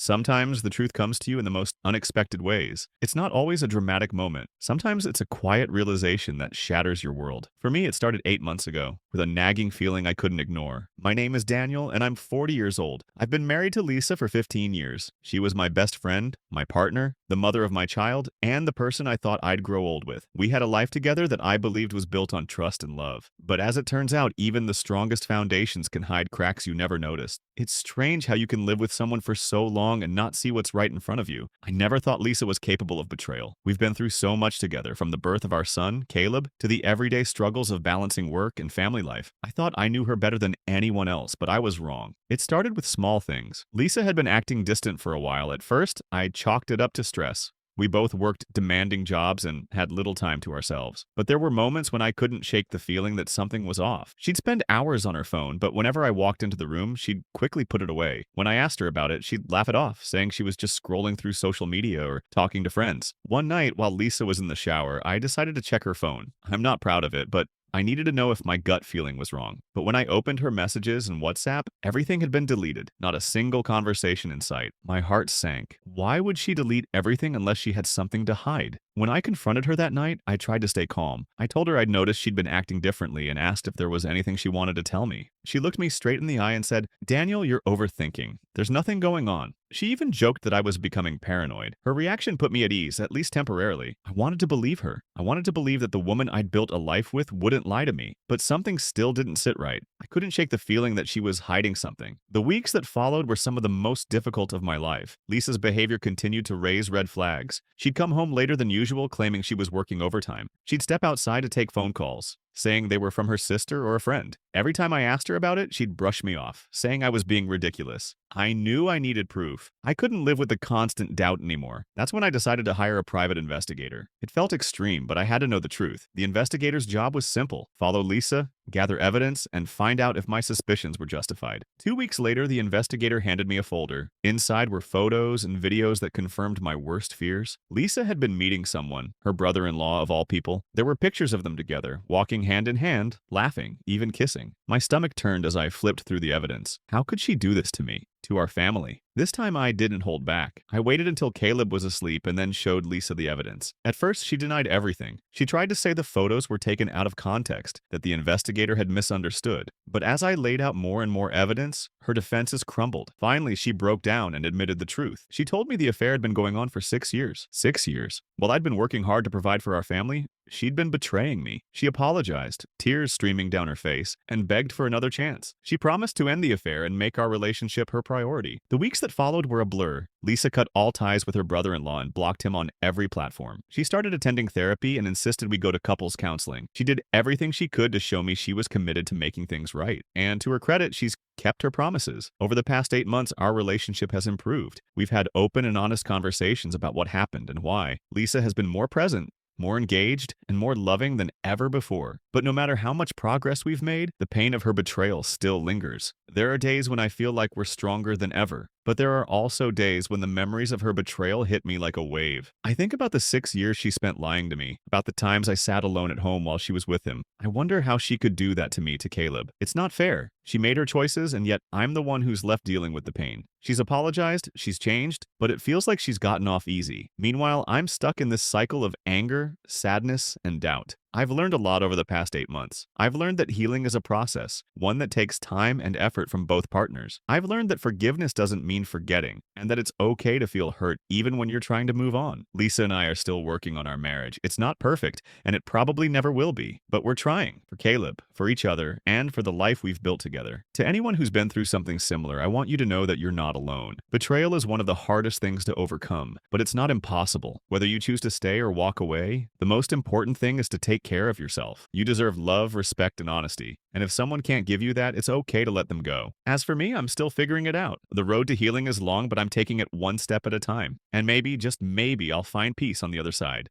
Sometimes the truth comes to you in the most unexpected ways. It's not always a dramatic moment. Sometimes it's a quiet realization that shatters your world. For me, it started 8 months ago with a nagging feeling I couldn't ignore. My name is Daniel, and I'm 40 years old. I've been married to Lisa for 15 years. She was my best friend, my partner, the mother of my child, and the person I thought I'd grow old with. We had a life together that I believed was built on trust and love. But as it turns out, even the strongest foundations can hide cracks you never noticed. It's strange how you can live with someone for so long and not see what's right in front of you. I never thought Lisa was capable of betrayal. We've been through so much together, from the birth of our son, Caleb, to the everyday struggles of balancing work and family life. I thought I knew her better than anyone else, but I was wrong. It started with small things. Lisa had been acting distant for a while. At first, I chalked it up to stress. We both worked demanding jobs and had little time to ourselves. But there were moments when I couldn't shake the feeling that something was off. She'd spend hours on her phone, but whenever I walked into the room, she'd quickly put it away. When I asked her about it, she'd laugh it off, saying she was just scrolling through social media or talking to friends. One night, while Lisa was in the shower, I decided to check her phone. I'm not proud of it, but I needed to know if my gut feeling was wrong. But when I opened her messages and WhatsApp, everything had been deleted. Not a single conversation in sight. My heart sank. Why would she delete everything unless she had something to hide? When I confronted her that night, I tried to stay calm. I told her I'd noticed she'd been acting differently and asked if there was anything she wanted to tell me. She looked me straight in the eye and said, "Daniel, you're overthinking. There's nothing going on." She even joked that I was becoming paranoid. Her reaction put me at ease, at least temporarily. I wanted to believe her. I wanted to believe that the woman I'd built a life with wouldn't lie to me. But something still didn't sit right. I couldn't shake the feeling that she was hiding something. The weeks that followed were some of the most difficult of my life. Lisa's behavior continued to raise red flags. She'd come home later than usual, claiming she was working overtime. She'd step outside to take phone calls, saying they were from her sister or a friend. Every time I asked her about it, she'd brush me off, saying I was being ridiculous. I knew I needed proof. I couldn't live with the constant doubt anymore. That's when I decided to hire a private investigator. It felt extreme, but I had to know the truth. The investigator's job was simple: follow Lisa, gather evidence, and find out if my suspicions were justified. 2 weeks later, the investigator handed me a folder. Inside were photos and videos that confirmed my worst fears. Lisa had been meeting someone, her brother-in-law of all people. There were pictures of them together, walking hand in hand, laughing, even kissing. My stomach turned as I flipped through the evidence. How could she do this to me? To our family? This time I didn't hold back. I waited until Caleb was asleep and then showed Lisa the evidence. At first, she denied everything. She tried to say the photos were taken out of context, that the investigator had misunderstood. But as I laid out more and more evidence, her defenses crumbled. Finally, she broke down and admitted the truth. She told me the affair had been going on for 6 years. 6 years. While I'd been working hard to provide for our family, she'd been betraying me. She apologized, tears streaming down her face, and begged for another chance. She promised to end the affair and make our relationship her priority. The weeks that followed were a blur. Lisa cut all ties with her brother-in-law and blocked him on every platform. She started attending therapy and insisted we go to couples counseling. She did everything she could to show me she was committed to making things right. And to her credit, she's kept her promises. Over the past 8 months, our relationship has improved. We've had open and honest conversations about what happened and why. Lisa has been more present, more engaged, and more loving than ever before. But no matter how much progress we've made, the pain of her betrayal still lingers. There are days when I feel like we're stronger than ever, but there are also days when the memories of her betrayal hit me like a wave. I think about the 6 years she spent lying to me, about the times I sat alone at home while she was with him. I wonder how she could do that to me, to Caleb. It's not fair. She made her choices, and yet I'm the one who's left dealing with the pain. She's apologized, she's changed, but it feels like she's gotten off easy. Meanwhile, I'm stuck in this cycle of anger, sadness, and doubt. I've learned a lot over the past 8 months. I've learned that healing is a process, one that takes time and effort from both partners. I've learned that forgiveness doesn't mean forgetting, and that it's okay to feel hurt even when you're trying to move on. Lisa and I are still working on our marriage. It's not perfect, and it probably never will be, but we're trying, for Caleb, for each other, and for the life we've built together. To anyone who's been through something similar, I want you to know that you're not alone. Betrayal is one of the hardest things to overcome, but it's not impossible. Whether you choose to stay or walk away, the most important thing is to take care of yourself. You deserve love, respect, and honesty. And if someone can't give you that, it's okay to let them go. As for me, I'm still figuring it out. The road to healing is long, but I'm taking it one step at a time. And maybe, just maybe, I'll find peace on the other side.